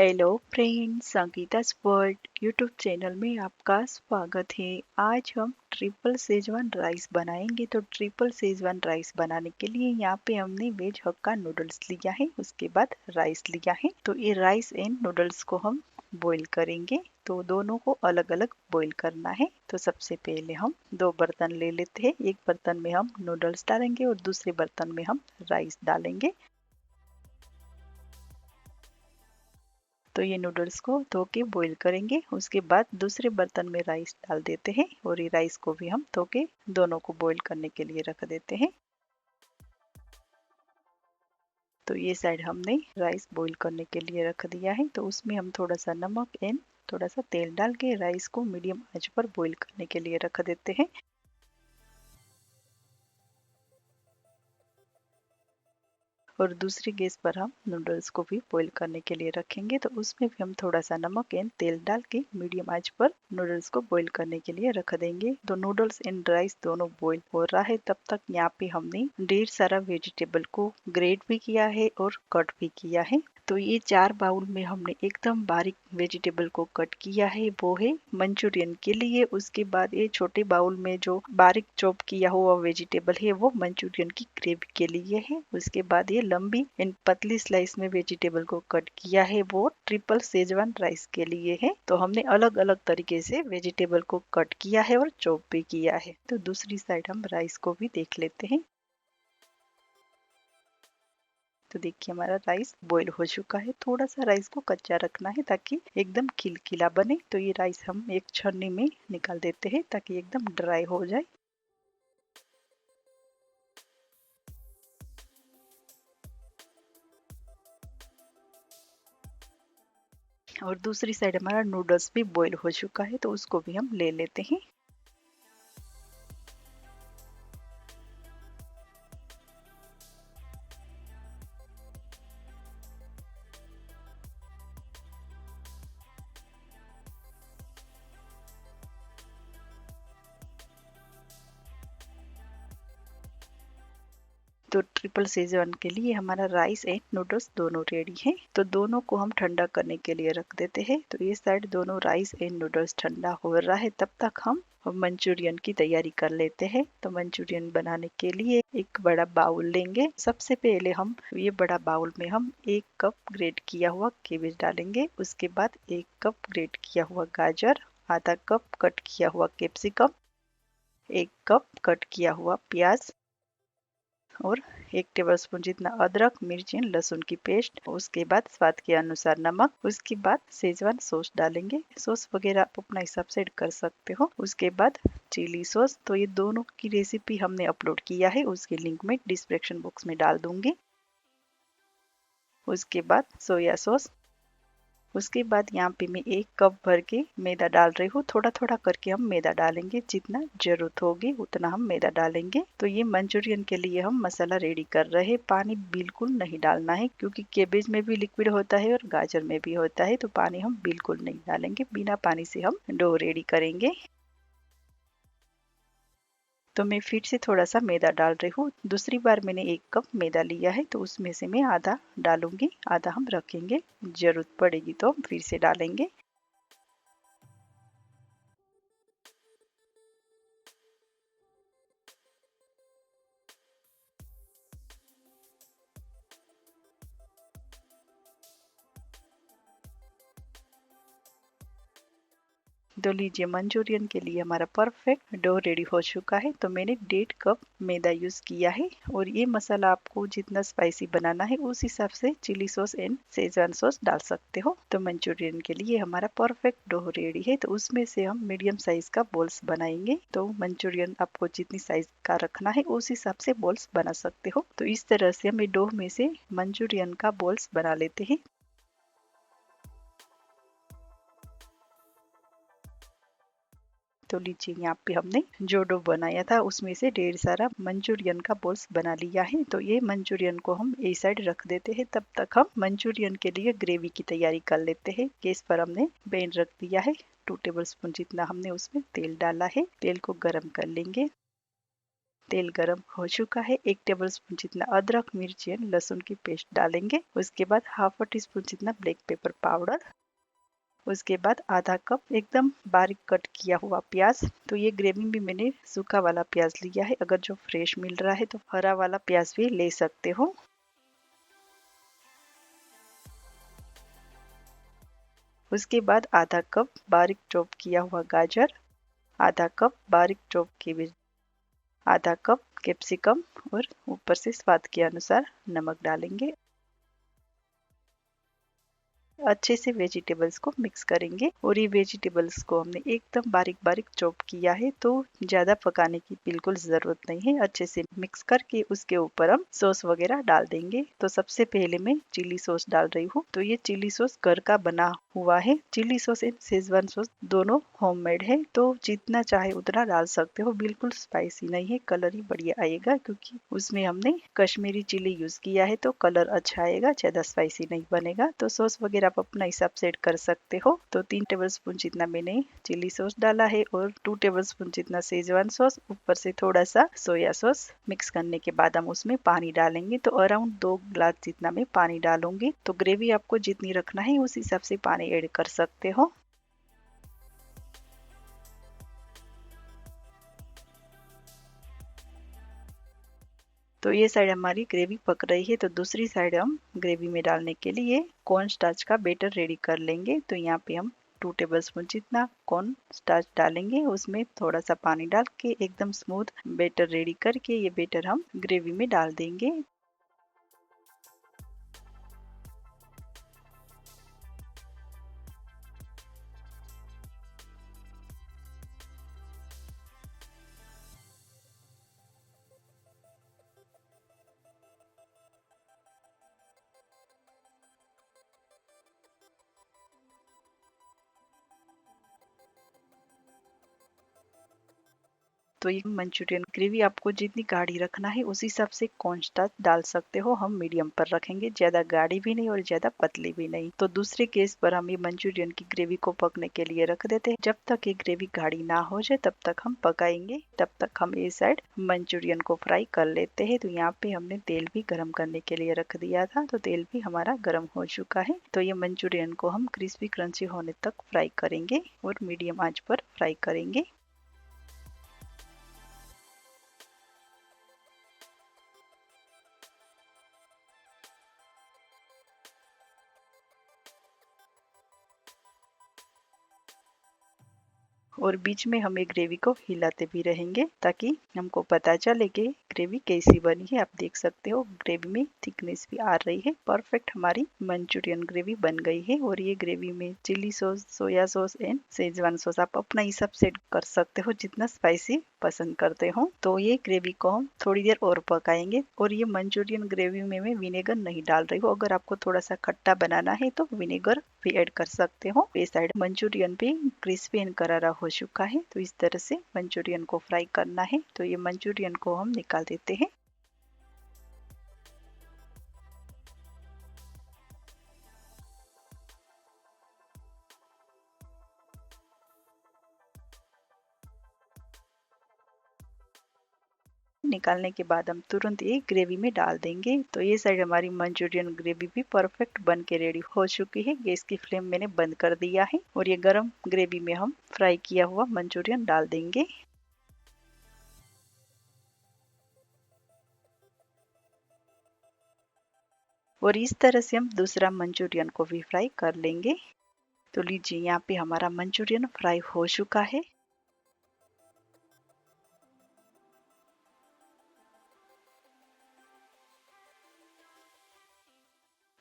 Hello friends, संगीता's world YouTube channel में आपका स्वागत है। आज हम ट्रिपल शेजवान राइस बनाएंगे। तो ट्रिपल शेजवान राइस बनाने के लिए यहाँ पे हमने वेज हक्का नूडल्स लिया है, उसके बाद राइस लिया है। तो ये राइस एंड नूडल्स को हम बॉईल करेंगे। तो दोनों को अलग अलग बॉईल करना है। तो सबसे पहले हम दो बर्तन ले लेते हैं। एक बर्तन में हम नूडल्स डालेंगे और दूसरे बर्तन में हम राइस डालेंगे। तो ये नूडल्स को धो के बॉईल करेंगे। उसके बाद दूसरे बर्तन में राइस डाल देते हैं और ये राइस को भी हम धो के दोनों को बॉईल करने के लिए रख देते हैं। तो ये साइड हमने राइस बॉईल करने के लिए रख दिया है। तो उसमें हम थोड़ा सा नमक एंड थोड़ा सा तेल डाल के राइस को मीडियम आंच पर बॉईल करने के लिए रख देते हैं। और दूसरी गैस पर हम नूडल्स को भी बॉईल करने के लिए रखेंगे। तो उसमें भी हम थोड़ा सा नमक एंड तेल डाल के मीडियम आंच पर नूडल्स को बॉईल करने के लिए रख देंगे। तो नूडल्स एंड राइस दोनों बॉईल हो रहा है, तब तक यहाँ पे हमने ढेर सारा वेजिटेबल को ग्रेट भी किया है और कट भी किया है। तो ये 4 बाउल में हमने एकदम बारीक वेजिटेबल को कट किया है, वो है मंचूरियन के लिए। उसके बाद ये छोटे बाउल में जो बारीक चॉप किया हुआ वेजिटेबल है वो मंचूरियन की ग्रेवी के लिए है। उसके बाद ये लंबी एंड पतली स्लाइस में वेजिटेबल को कट किया है, वो ट्रिपल शेजवान राइस के लिए है। तो हमने अलग अलग तरीके से वेजिटेबल को कट किया है और चॉप भी किया है। तो दूसरी साइड हम राइस को भी देख लेते हैं। तो देखिए हमारा राइस बॉईल हो चुका है। थोड़ा सा राइस को कच्चा रखना है ताकि एकदम खिलखिला बने। तो ये राइस हम एक छन्नी में निकाल देते हैं ताकि एकदम ड्राई हो जाए। और दूसरी साइड हमारा नूडल्स भी बॉईल हो चुका है, तो उसको भी हम ले लेते हैं। तो ट्रिपल शेजवान के लिए हमारा राइस एंड नूडल्स दोनों रेडी हैं। तो दोनों को हम ठंडा करने के लिए रख देते हैं। तो ये साइड दोनों राइस एंड नूडल्स ठंडा हो रहा है, तब तक हम मंचूरियन की तैयारी कर लेते हैं। तो मंचूरियन बनाने के लिए एक बड़ा बाउल लेंगे। सबसे पहले हम ये बड़ा बाउल में हम 1 कप ग्रेट किया हुआ केबेज डालेंगे। उसके बाद 1 कप ग्रेट किया हुआ गाजर, आधा कप कट किया हुआ कैप्सिकम, 1 कप कट किया हुआ प्याज और 1 टेबलस्पून जितना अदरक, मिर्ची, लहसुन की पेस्ट। उसके बाद स्वाद के अनुसार नमक। उसके बाद शेजवान सॉस डालेंगे। सॉस वगैरह आप अपना हिसाब से ऐड कर सकते हो। उसके बाद चिली सॉस। तो ये दोनों की रेसिपी हमने अपलोड किया है, उसकी लिंक में डिस्क्रिप्शन बॉक्स में डाल दूंगी। उसके बाद सोया सॉस। उसके बाद यहाँ पे मैं 1 कप भर के मैदा डाल रही हूँ। थोड़ा थोड़ा करके हम मैदा डालेंगे, जितना जरूरत होगी उतना हम मैदा डालेंगे। तो ये मंचूरियन के लिए हम मसाला रेडी कर रहे हैं। पानी बिल्कुल नहीं डालना है, क्योंकि केबेज में भी लिक्विड होता है और गाजर में भी होता है। तो पानी हम बिल्कुल नहीं डालेंगे। बिना पानी से हम डो रेडी करेंगे। तो मैं फिर से थोड़ा सा मैदा डाल रही हूँ। दूसरी बार मैंने 1 कप मैदा लिया है, तो उसमें से मैं आधा डालूंगी, आधा हम रखेंगे। जरूरत पड़ेगी तो हम फिर से डालेंगे। तो लीजिए मंचूरियन के लिए हमारा परफेक्ट डो रेडी हो चुका है। तो मैंने 1.5 कप मैदा यूज किया है। और ये मसाला आपको जितना स्पाइसी बनाना है उस हिसाब से chilli sauce and Schezwan sauce डाल सकते हो। तो मंचूरियन के लिए हमारा परफेक्ट डो रेडी है। तो उसमें से हम मीडियम साइज का बॉल्स बनाएंगे। तो मंचूरियन आपको जितनी साइज का रखना है उस हिसाब से बॉल्स बना सकते हो। तो इस तरह से हम डो में से मंचूरियन का बॉल्स बना लेते हैं। तो लीजिए यहाँ पे हमने जो डो बनाया था उसमें से ढेर सारा मंचूरियन का बॉल्स बना लिया है। तो ये मंचूरियन को हम एक साइड रख देते हैं। तब तक हम मंचूरियन के लिए ग्रेवी की तैयारी कर लेते हैं। गैस पर हमने पैन रख दिया है। 2 टेबलस्पून जितना हमने उसमें तेल डाला है। तेल को गर्म कर लेंगे। तेल गरम हो चुका है। 1 टेबलस्पून जितना अदरक, मिर्ची एंड लहसुन की पेस्ट डालेंगे। उसके बाद हाफ टी स्पून जितना ब्लैक पेपर पाउडर। उसके बाद आधा कप एकदम बारीक कट किया हुआ प्याज। तो ये ग्रेवी में मैंने सूखा वाला प्याज लिया है, अगर जो फ्रेश मिल रहा है तो हरा वाला प्याज भी ले सकते हो। उसके बाद आधा कप बारीक चॉप किया हुआ गाजर, आधा कप बारीक चॉप की आधा कप कैप्सिकम और ऊपर से स्वाद के अनुसार नमक डालेंगे। अच्छे से वेजिटेबल्स को मिक्स करेंगे और ये वेजिटेबल्स को हमने एकदम बारीक बारीक चॉप किया है, तो ज़्यादा पकाने की बिल्कुल ज़रूरत नहीं है। अच्छे से मिक्स करके उसके ऊपर हम सॉस वगैरह डाल देंगे। तो सबसे पहले मैं चिली सॉस डाल रही हूँ। तो ये चिली सॉस घर का बना हुआ है। Chilli sauce and Schezwan sauce दोनों होममेड है, तो जितना चाहे उतना डाल सकते हो। बिल्कुल स्पाइसी नहीं है, कलर ही बढ़िया आएगा क्योंकि उसमें हमने कश्मीरी चिली यूज किया है, तो कलर अच्छा आएगा, ज़्यादा स्पाइसी नहीं बनेगा। तो सॉस वगैरह आप अपना हिसाब से ऐड कर सकते हो। तो 3 टेबलस्पून जितना मैंने चिली सॉस डाला है और 2 टेबलस्पून जितना शेजवान सॉस, ऊपर से थोड़ा सा सोया सॉस। मिक्स करने के बाद हम उसमें पानी डालेंगे। तो अराउंड 2 ग्लास जितना मैं पानी डालूंगी। तो ग्रेवी आपको जितनी रखना है उस हिसाब से पानी ऐड कर सकते हो। तो ये साइड हमारी ग्रेवी पक रही है, तो दूसरी साइड हम ग्रेवी में डालने के लिए कॉर्न स्टार्च का बेटर रेडी कर लेंगे। तो यहाँ पे हम 2 टेबलस्पून जितना कॉर्न स्टार्च डालेंगे। उसमें थोड़ा सा पानी डाल के एकदम स्मूथ बेटर रेडी करके ये बेटर हम ग्रेवी में डाल देंगे। तो ये मंचूरियन ग्रेवी आपको जितनी गाढ़ी रखना है उस हिसाब से कॉर्नस्टार्च डाल सकते हो। हम मीडियम पर रखेंगे, ज़्यादा गाढ़ी भी नहीं और ज़्यादा पतली भी नहीं। तो दूसरे केस पर हम ये मंचूरियन की ग्रेवी को पकने के लिए रख देते हैं। जब तक ये ग्रेवी गाढ़ी ना हो जाए तब तक हम पकाएंगे। तब तक हम ये साइड मंचूरियन को फ्राई कर लेते हैं। तो यहाँ पे हमने तेल भी गर्म करने के लिए रख दिया था, तो तेल भी हमारा गर्म हो चुका है। तो ये मंचूरियन को हम क्रिस्पी क्रंची होने तक फ्राई करेंगे और मीडियम आंच पर फ्राई करेंगे। और बीच में हम एक ग्रेवी को हिलाते भी रहेंगे ताकि हमको पता चले कि ग्रेवी कैसी बनी है। आप देख सकते हो ग्रेवी में थिकनेस भी आ रही है। परफेक्ट हमारी मंचूरियन ग्रेवी बन गई है। और ये ग्रेवी में chilli sauce, soya sauce and Schezwan sauce आप अपना हिसाब से कर सकते हो, जितना स्पाइसी पसंद करते हो। तो ये ग्रेवी को हम थोड़ी देर और पकाएंगे। और ये मंचूरियन ग्रेवी में मैं विनेगर नहीं डाल रही हूँ। अगर आपको थोड़ा सा खट्टा बनाना है तो विनेगर भी ऐड कर सकते हो। ये साइड मंचूरियन भी क्रिस्पी एंड करारा हो चुका है। तो इस तरह से मंचूरियन को फ्राई करना है। तो ये मंचूरियन को हम निकाल देते हैं। निकालने के बाद हम तुरंत ये ग्रेवी में डाल देंगे। तो ये साइड हमारी मंचूरियन ग्रेवी भी परफेक्ट बन के रेडी हो चुकी है। गैस की फ्लेम मैंने बंद कर दिया है और ये गरम ग्रेवी में हम फ्राई किया हुआ मंचूरियन डाल देंगे। और इस तरह से हम दूसरा मंचूरियन को भी फ्राई कर लेंगे। तो लीजिए यहाँ पे हमारा मंचूरियन फ्राई हो चुका है।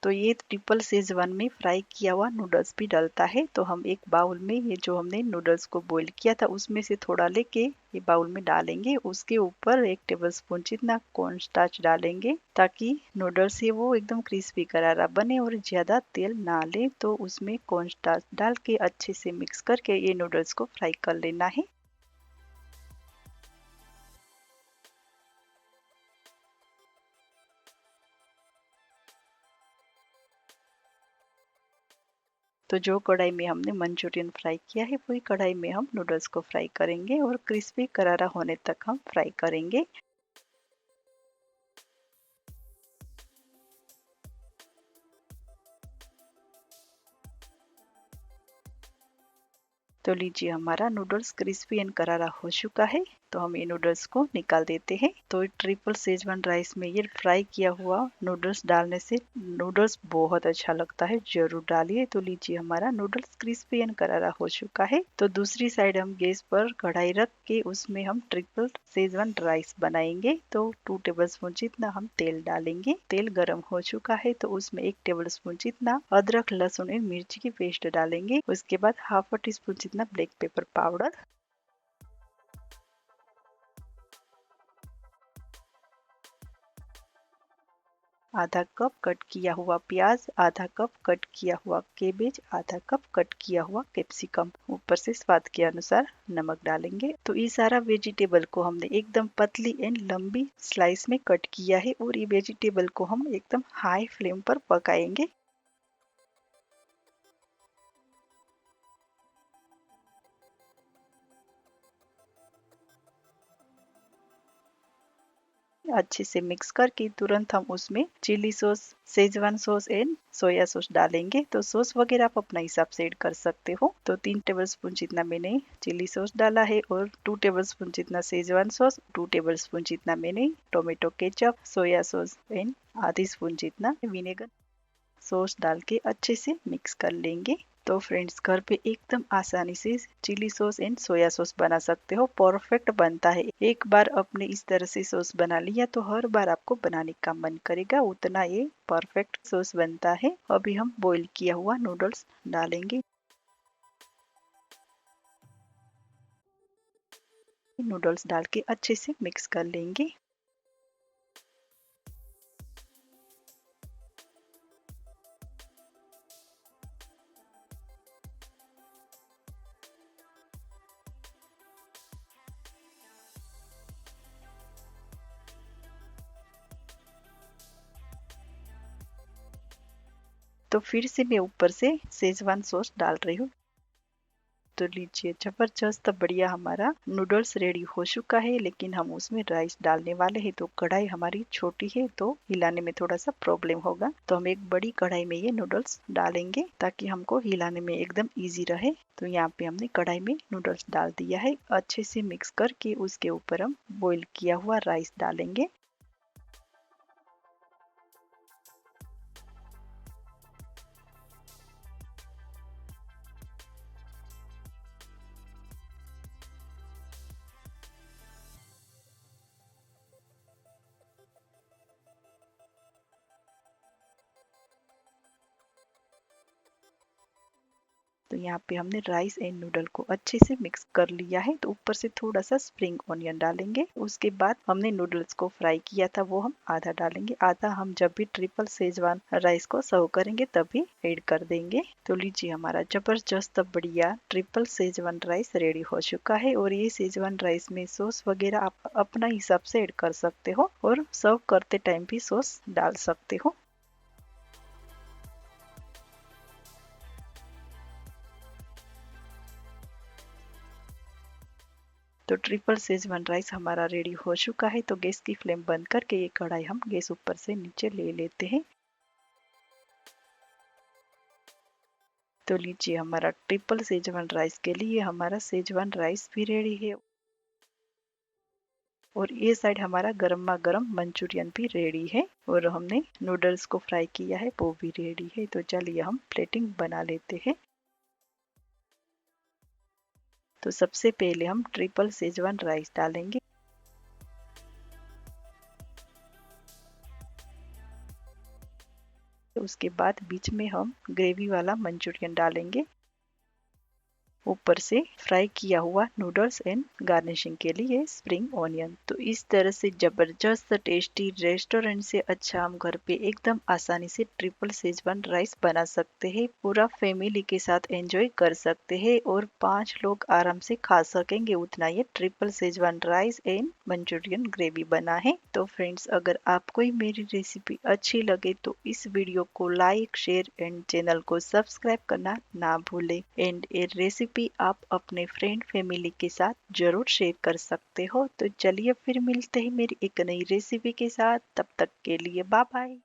तो ये ट्रिपल शेजवान में फ्राई किया हुआ नूडल्स भी डलता है। तो हम एक बाउल में ये जो हमने नूडल्स को बॉईल किया था उसमें से थोड़ा लेके ये बाउल में डालेंगे। उसके ऊपर 1 टेबलस्पून जितना कॉर्न स्टार्च डालेंगे ताकि नूडल्स है वो एकदम क्रिस्पी करारा बने और ज़्यादा तेल ना ले। तो उसमें कॉर्न स्टार्च डाल के अच्छे से मिक्स करके ये नूडल्स को फ्राई कर लेना है। तो जो कढ़ाई में हमने मंचूरियन फ्राई किया है वही कढ़ाई में हम नूडल्स को फ्राई करेंगे और क्रिस्पी करारा होने तक हम फ्राई करेंगे। तो लीजिए हमारा नूडल्स क्रिस्पी एंड करारा हो चुका है। तो हम ये नूडल्स को निकाल देते हैं। तो ट्रिपल सेजवान राइस में ये फ्राई किया हुआ नूडल्स डालने से नूडल्स बहुत अच्छा लगता है, जरूर डालिए। तो लीजिए हमारा नूडल्स क्रिस्पी एंड करारा हो चुका है। तो दूसरी साइड हम गैस पर कढ़ाई रख के उसमें हम ट्रिपल सेजवान राइस बनाएंगे। तो 2 टेबलस्पून जितना हम तेल डालेंगे। तेल गर्म हो चुका है तो उसमें 1 टेबलस्पून जितना अदरक लहसुन एंड मिर्ची की पेस्ट डालेंगे। उसके बाद हाफ टी स्पून जितना ब्लैक पेपर पाउडर, आधा कप कट किया हुआ प्याज, आधा कप कट किया हुआ केबेज, आधा कप कट किया हुआ कैप्सिकम, ऊपर से स्वाद के अनुसार नमक डालेंगे। तो ये सारा वेजिटेबल को हमने एकदम पतली एंड लंबी स्लाइस में कट किया है और ये वेजिटेबल को हम एकदम हाई फ्लेम पर पकाएंगे। अच्छे से मिक्स करके तुरंत हम उसमें chilli sauce, Schezwan sauce and soya sauce डालेंगे। तो सॉस वगैरह आप अपना हिसाब से ऐड कर सकते हो। तो 3 टेबलस्पून जितना मैंने चिली सॉस डाला है और 2 टेबलस्पून जितना शेजवान सॉस, 2 टेबलस्पून जितना मैंने tomato ketchup, soya sauce and आधी स्पून जितना विनेगर सॉस डाल के अच्छे से मिक्स कर लेंगे। तो फ्रेंड्स घर पे एकदम आसानी से chilli sauce and soya sauce बना सकते हो, परफेक्ट बनता है। एक बार अपने इस तरह से सॉस बना लिया तो हर बार आपको बनाने का मन करेगा, उतना ये परफेक्ट सॉस बनता है। अभी हम बॉईल किया हुआ नूडल्स डालेंगे। नूडल्स डाल के अच्छे से मिक्स कर लेंगे। तो फिर से मैं ऊपर से शेजवान सॉस डाल रही हूँ। तो लीजिए जबरदस्त बढ़िया हमारा नूडल्स रेडी हो चुका है, लेकिन हम उसमें राइस डालने वाले हैं। तो कढ़ाई हमारी छोटी है तो हिलाने में थोड़ा सा प्रॉब्लम होगा। तो हम एक बड़ी कढ़ाई में ये नूडल्स डालेंगे ताकि हमको हिलाने में एकदम इजी रहे। तो यहाँ पे हमने कढ़ाई में नूडल्स डाल दिया है। अच्छे से मिक्स करके उसके ऊपर हम बॉईल किया हुआ राइस डालेंगे। तो यहाँ पे हमने राइस एंड नूडल को अच्छे से मिक्स कर लिया है। तो ऊपर से थोड़ा सा स्प्रिंग ऑनियन डालेंगे। उसके बाद हमने नूडल्स को फ्राई किया था वो हम आधा डालेंगे, आधा हम जब भी ट्रिपल सेजवान राइस को सर्व करेंगे तभी ऐड कर देंगे। तो लीजिए हमारा जबरदस्त बढ़िया ट्रिपल सेजवान राइस रेडी हो चुका है। और ये सेजवान राइस में सॉस वगैरह आप अपना हिसाब से ऐड कर सकते हो और सर्व करते टाइम भी सॉस डाल सकते हो। तो ट्रिपल शेजवान राइस हमारा रेडी हो चुका है। तो गैस की फ्लेम बंद करके ये कढ़ाई हम गैस ऊपर से नीचे ले लेते हैं। तो लीजिए हमारा ट्रिपल शेजवान राइस के लिए हमारा शेजवान राइस भी रेडी है और ये साइड हमारा गर्मा गर्म मंचूरियन भी रेडी है और हमने नूडल्स को फ्राई किया है वो भी रेडी है। तो चलिए हम प्लेटिंग बना लेते हैं। तो सबसे पहले हम ट्रिपल शेजवान राइस डालेंगे। उसके बाद बीच में हम ग्रेवी वाला मंचूरियन डालेंगे। ऊपर से फ्राई किया हुआ नूडल्स एंड गार्निशिंग के लिए स्प्रिंग ऑनियन। तो इस तरह से जबरदस्त टेस्टी रेस्टोरेंट से अच्छा हम घर पे एकदम आसानी से ट्रिपल शेजवान राइस बना सकते हैं। पूरा फैमिली के साथ एंजॉय कर सकते हैं और 5 लोग आराम से खा सकेंगे, उतना ये triple Schezwan rice and Manchurian gravy बना है। तो फ्रेंड्स अगर आपको मेरी रेसिपी अच्छी लगे तो इस वीडियो को लाइक, शेयर एंड चैनल को सब्सक्राइब करना ना भूले। एंड ये रेसिपी आप अपने फ्रेंड फैमिली के साथ जरूर शेयर कर सकते हो। तो चलिए फिर मिलते हैं मेरी एक नई रेसिपी के साथ, तब तक के लिए बाय बाय।